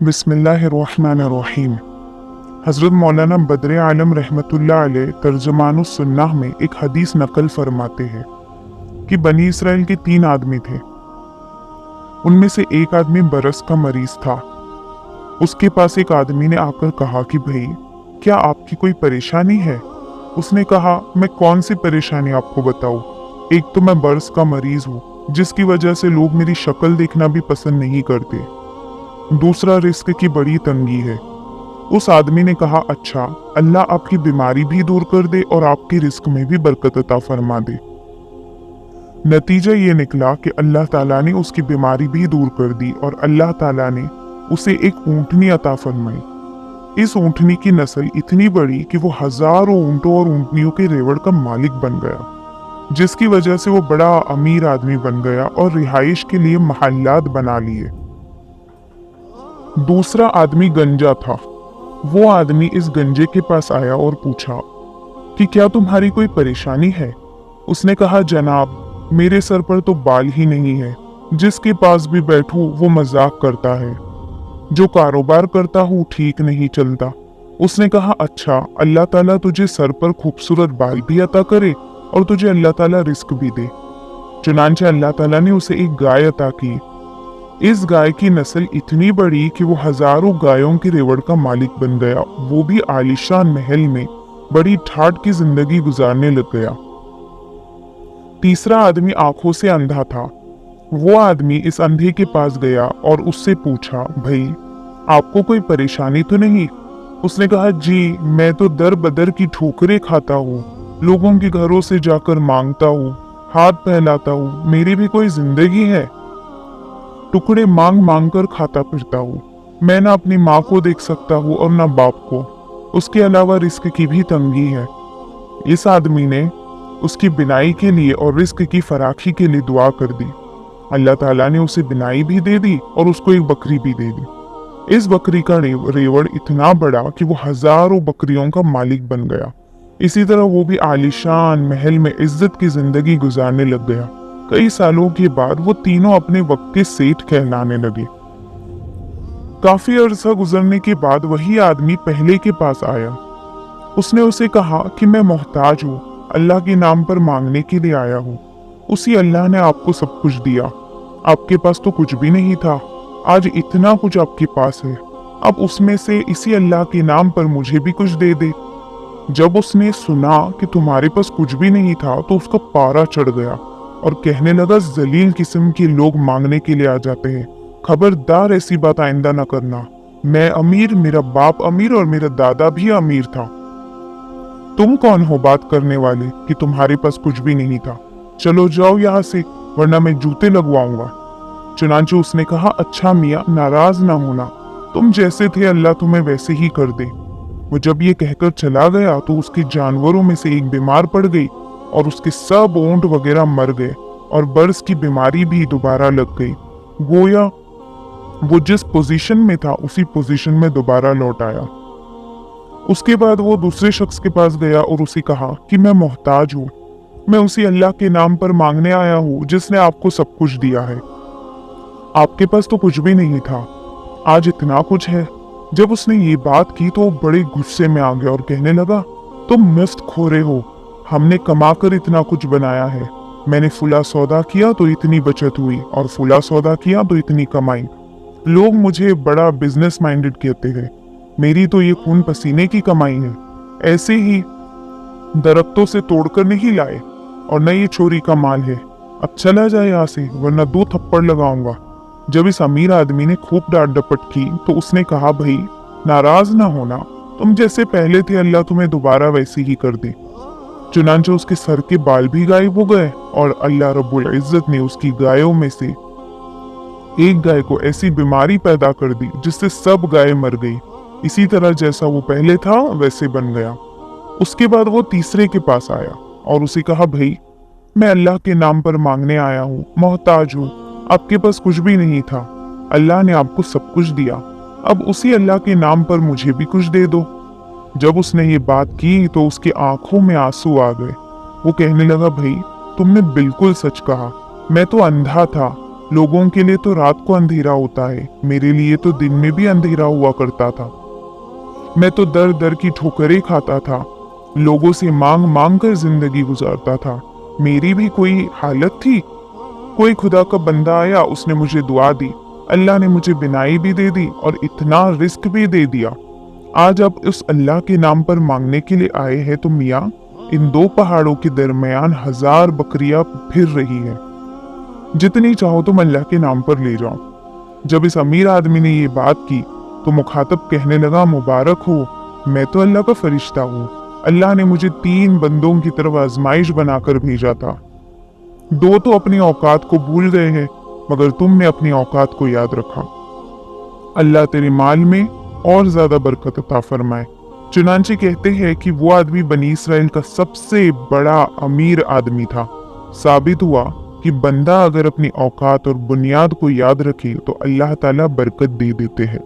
बिस्मिल्लाहिर्रहमानिर्रहीम। हज़रत मौलाना बद्र आलम रहमतुल्लाह अलैह तर्जुमानुस सुन्नाह में एक हदीस नकल फरमाते हैं कि बनी इसराइल के 3 आदमी थे। उनमें से एक आदमी बरस का मरीज था। उसके पास एक आदमी ने आकर कहा कि भाई, क्या आपकी कोई परेशानी है? उसने कहा, मैं कौन सी परेशानी आपको बताऊं? एक तो मैं बरस का मरीज हूँ, जिसकी वजह से लोग मेरी शक्ल देखना भी पसंद नहीं करते। दूसरा रिस्क की बड़ी तंगी है। उस आदमी ने कहा, अच्छा, अल्लाह आपकी बीमारी भी दूर कर दे और आपके रिस्क में भी बरकत अता फरमा दे। नतीजा ये निकला कि अल्लाह ताला ने उसकी बीमारी भी दूर कर दी और अल्लाह ताला ने उसे एक ऊँटनी अता फरमाई। इस ऊँटनी की नस्ल इतनी बड़ी कि वो हजारों ऊँटों और ऊँटनियों के रेवड़ का मालिक बन गया, जिसकी वजह से वो बड़ा अमीर आदमी बन गया और रिहाइश के लिए महल्लात बना लिए। दूसरा आदमी गंजा था। वो आदमी इस गंजे के पास आया और पूछा कि क्या तुम्हारी कोई परेशानी है? उसने कहा, जनाब, मेरे सर पर तो बाल ही नहीं है। जिसके पास भी बैठूं वो मजाक करता है। जो कारोबार करता हूँ ठीक नहीं चलता। उसने कहा, अच्छा, अल्लाह ताला तुझे सर पर खूबसूरत बाल भी अता करे और तुझे अल्लाह ताला रिस्क भी दे। चुनांचे अल्लाह ताला ने उसे एक गाय अता की। इस गाय की नस्ल इतनी बड़ी कि वो हजारों गायों के रेवड़ का मालिक बन गया, वो भी आलीशान महल में बड़ी ठाठ की जिंदगी गुजारने लग गया। तीसरा आदमी आंखों से अंधा था। वो आदमी इस अंधे के पास गया और उससे पूछा, भाई, आपको कोई परेशानी तो नहीं? उसने कहा, जी, मैं तो दर बदर की ठोकरें खाता हूँ, लोगों के घरों से जाकर मांगता हूँ, हाथ फैलाता हूँ, मेरी भी कोई जिंदगी है? टुकड़े मांग मांग कर खाता फिरता हूँ। मैं ना अपनी माँ को देख सकता हूँ और ना बाप को। उसके अलावा रिस्क की भी तंगी है। इस आदमी ने उसकी बिनाई के लिए और रिस्क की फराखी के लिए दुआ कर दी। अल्लाह ताला ने उसे बिनाई भी दे दी और उसको एक बकरी भी दे दी। इस बकरी का रेवड़ इतना बड़ा कि वो हजारों बकरियों का मालिक बन गया। इसी तरह वो भी आलीशान महल में इज्जत की जिंदगी गुजारने लग गया। कई सालों के बाद वो तीनों अपने वक्त के सेठ कहलाने लगे। काफी अरसा गुजरने के बाद वही आदमी पहले के पास आया। उसने उसे कहा कि मैं मोहताज हूँ, अल्लाह के नाम पर मांगने के लिए आया हूँ। उसी अल्लाह ने आपको सब कुछ दिया। आपके पास तो कुछ भी नहीं था, आज इतना कुछ आपके पास है। अब उसमें से इसी अल्लाह के नाम पर मुझे भी कुछ दे दे। जब उसने सुना कि तुम्हारे पास कुछ भी नहीं था तो उसका पारा चढ़ गया और कहने लगा, जलील किस्म के लोग मांगने के लिए आ जाते हैं, खबरदार ऐसी बात आइंदा न करना। मैं अमीर, मेरा बाप अमीर और मेरा दादा भी अमीर था। तुम कौन हो बात करने वाले कि तुम्हारे पास कुछ भी नहीं था? चलो जाओ यहाँ से, वरना मैं जूते लगवाऊंगा। चुनांचे उसने कहा, अच्छा मियाँ, नाराज ना होना, तुम जैसे थे अल्लाह तुम्हें वैसे ही कर दे। वो जब ये कहकर चला गया तो उसके जानवरों में से एक बीमार पड़ गई और उसके सब ऊंट वगैरह मर गए और बर्स की बीमारी भी दोबारा लग गई। गोया वो जिस पोजीशन में था उसी पोजीशन में दोबारा लौट आया। उसके बाद वो दूसरे शख्स के पास गया और उसे कहा कि मैं मोहताज हूँ, मैं उसी अल्लाह के नाम पर मांगने आया हूँ जिसने आपको सब कुछ दिया है। आपके पास तो कुछ भी नहीं था, आज इतना कुछ है। जब उसने ये बात की तो वो बड़े गुस्से में आ गया और कहने लगा, तुम मस्त खोरे हो, हमने कमाकर इतना कुछ बनाया है। मैंने फुला सौदा किया तो इतनी बचत हुई और फुला सौदा किया तो इतनी कमाई। लोग मुझे बड़ा बिजनेस माइंडेड कहते हैं, मेरी तो ये खून पसीने की कमाई है। ऐसे ही दरख्तों से तोड़कर नहीं लाए और न ये चोरी का माल है। अब चला जाए यहाँ से, वरना 2 थप्पड़ लगाऊंगा। जब इस अमीर आदमी ने खूब डांट डपट की तो उसने कहा, भाई, नाराज ना होना, तुम जैसे पहले थे अल्लाह तुम्हें दोबारा वैसे ही कर दे। चुनांचे उसके सर के बाल भी गायब हो गए और अल्लाह रब्बुल इज्जत ने उसकी गायों में से एक गाय को ऐसी बीमारी पैदा कर दी जिससे सब गायें मर गई। इसी तरह जैसा वो पहले था वैसे बन गया। उसके बाद वो तीसरे के पास आया और उसे कहा, भाई, मैं अल्लाह के नाम पर मांगने आया हूँ, मोहताज हूँ, आपके पास कुछ भी नहीं था, अल्लाह ने आपको सब कुछ दिया, अब उसी अल्लाह के नाम पर मुझे भी कुछ दे दो। जब उसने ये बात की तो उसकी आंखों में आंसू आ गए। वो कहने लगा, भाई, तुमने बिल्कुल सच कहा, मैं तो अंधा था, लोगों के लिए तो रात को अंधेरा होता है, मेरे लिए तो दिन में भी अंधेरा हुआ करता था। मैं तो दर दर की ठोकरें खाता था, लोगों से मांग मांग कर जिंदगी गुजारता था। मेरी भी कोई हालत थी? कोई खुदा का बंदा आया, उसने मुझे दुआ दी, अल्लाह ने मुझे बिनाई भी दे दी और इतना रिस्क भी दे दिया। आज आप उस अल्लाह के नाम पर मांगने के लिए आए हैं तो मियाँ, इन दो पहाड़ों के दरमियान 1000 बकरियां फिर रही है, जितनी चाहो तुम अल्लाह के नाम पर ले जाओ। जब इस अमीर आदमी ने ये बात की तो मुखातब कहने लगा, मुबारक हो, मैं तो अल्लाह का फरिश्ता हूँ। अल्लाह ने मुझे 3 बंदों की तरफ आजमाइश बनाकर भेजा था। 2 तो अपनी औकात को भूल गए हैं, मगर तुमने अपनी औकात को याद रखा। अल्लाह तेरे माल में और ज्यादा बरकत अता फरमाए। चुनांचे कहते हैं कि वो आदमी बनी इसराइल का सबसे बड़ा अमीर आदमी था। साबित हुआ कि बंदा अगर अपनी औकात और बुनियाद को याद रखे तो अल्लाह ताला बरकत दे देते हैं।